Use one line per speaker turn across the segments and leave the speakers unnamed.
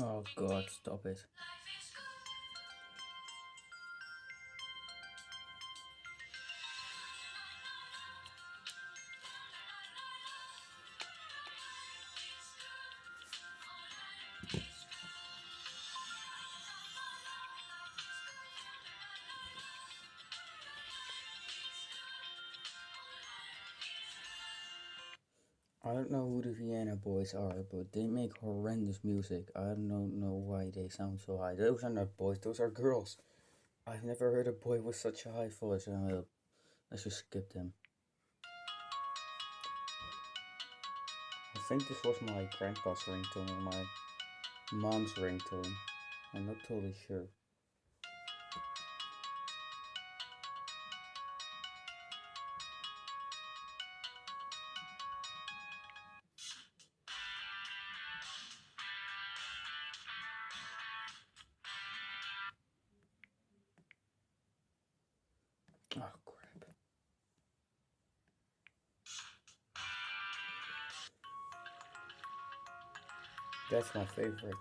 Oh god, stop it. I don't know who the Vienna boys are, but they make horrendous music. I don't know why they sound so high. Those are not boys, those are girls. I've never heard a boy with such a high voice. Let's just skip them. I think this was my grandpa's ringtone or my mom's ringtone. I'm not totally sure. Oh crap. That's my favorite.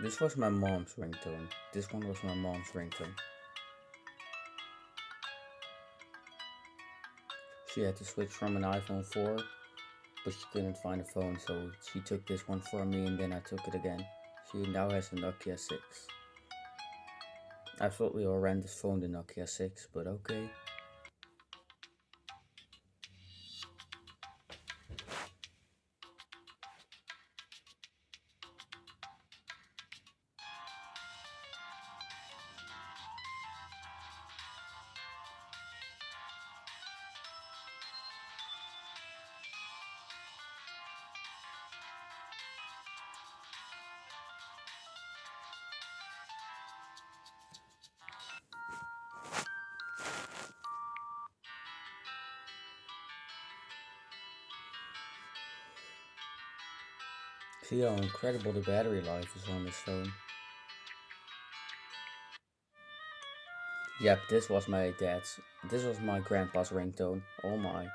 This was my mom's ringtone. This one was my mom's ringtone. She had to switch from an iPhone 4, but she couldn't find a phone, so she took this one for me and then I took it again. She now has a Nokia 6. Absolutely horrendous phone, the Nokia 6, but okay. See how incredible the battery life is on this phone. Yep, this was my grandpa's ringtone. Oh my.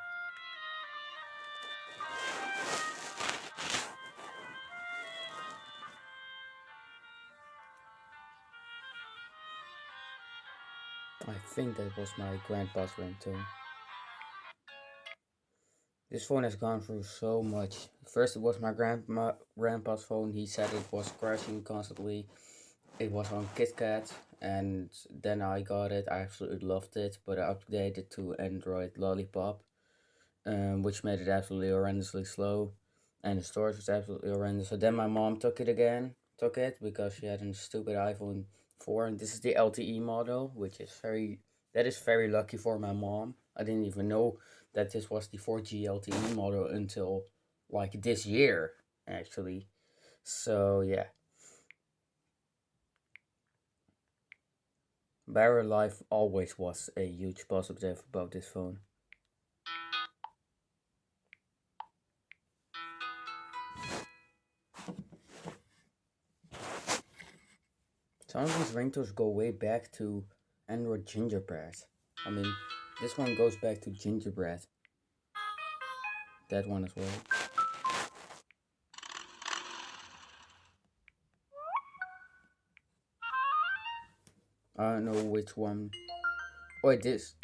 think that was my grandpa's ringtone. This phone has gone through so much. First, it was my grandpa's phone. He said it was crashing constantly. It was on KitKat, and then I got it. I absolutely loved it, but I updated to Android Lollipop, which made it absolutely horrendously slow, and the storage was absolutely horrendous. So then my mom took it because she had a stupid iPhone 4, and this is the LTE model, which is that is very lucky for my mom. I didn't even know that this was the 4G LTE model until like this year, actually. So yeah, battery life always was a huge positive about this phone. Some of these ringtones go way back to Android Gingerbread. I mean, this one goes back to Gingerbread. That one as well. I don't know which one. Wait, this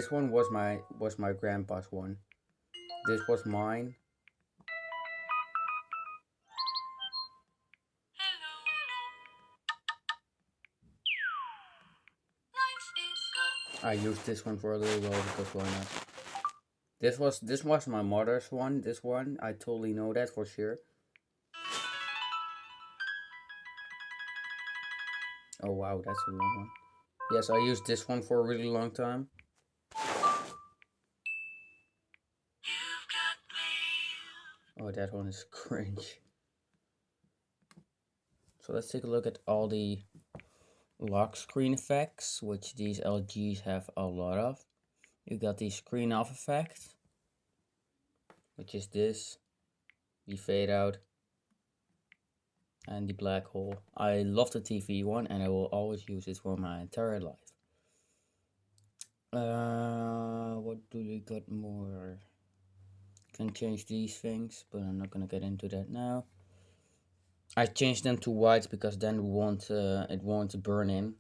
one was my grandpa's one. This was mine. I used this one for a little while because why not? This was my mother's one. This one I totally know that for sure. Oh wow, that's a long one. Yes, I used this one for a really long time. Oh, that one is cringe. So let's take a look at all the lock screen effects, which these LGs have a lot of. You got the screen off effect, which is this, the fade out, and the black hole. I love the TV one, and I will always use it for my entire life. What do we got more? Can change these things, but I'm not gonna get into that now. I changed them to white because then it won't burn in,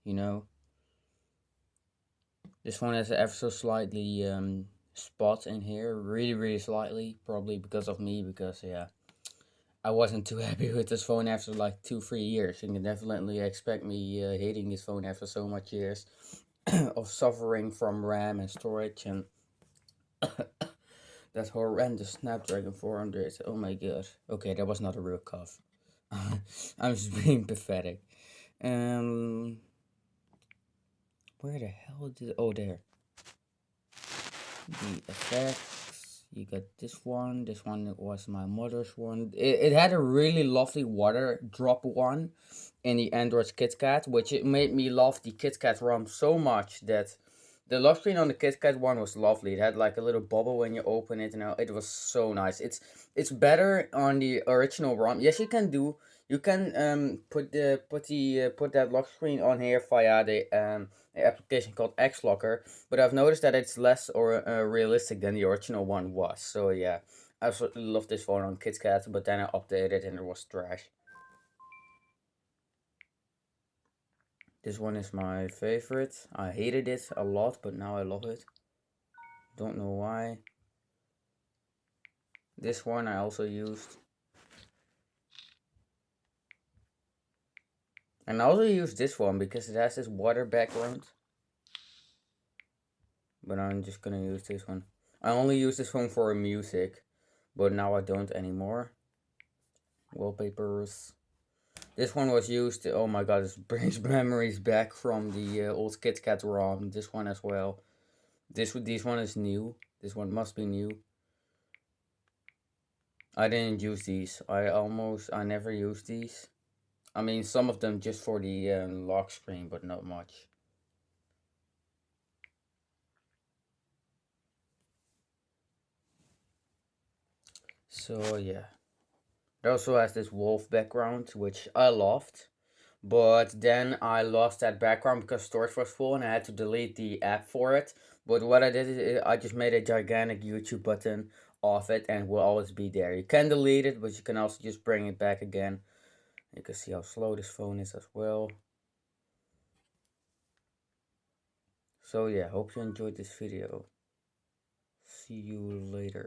you know. This one has ever so slightly spot in here, really slightly, probably because of me, because yeah, I wasn't too happy with this phone after like 2-3 years. You can definitely expect me hating this phone after so much years of suffering from RAM and storage and that horrendous Snapdragon 400. Oh my god. Okay, that was not a real cough. I'm just being pathetic. Um, where the hell did? Oh, there. The effects. You got this one. This one was my mother's one. It had a really lovely water drop one in the Android KitKat, which it made me love the KitKat ROM so much that the lock screen on the KitKat one was lovely. It had like a little bubble when you open it, and it was so nice. It's better on the original ROM. Yes, you can put that lock screen on here via the application called XLocker, but I've noticed that it's less or realistic than the original one was. So yeah, I absolutely love this phone on KitKat, but then I updated it and it was trash. This one is my favorite. I hated it a lot, but now I love it. Don't know why. This one I also used. And I also used this one because it has this water background. But I'm just gonna use this one. I only use this one for music, but now I don't anymore. Wallpapers. This one was used. Oh my god, this brings memories back from the old KitKat ROM. This one as well. This one is new. This one must be new. I didn't use these. I never used these. I mean, some of them just for the lock screen, but not much. So yeah, it also has this wolf background, which I loved. But then I lost that background because storage was full and I had to delete the app for it. But what I did is I just made a gigantic YouTube button of it and it will always be there. You can delete it, but you can also just bring it back again. You can see how slow this phone is as well. So yeah, hope you enjoyed this video. See you later.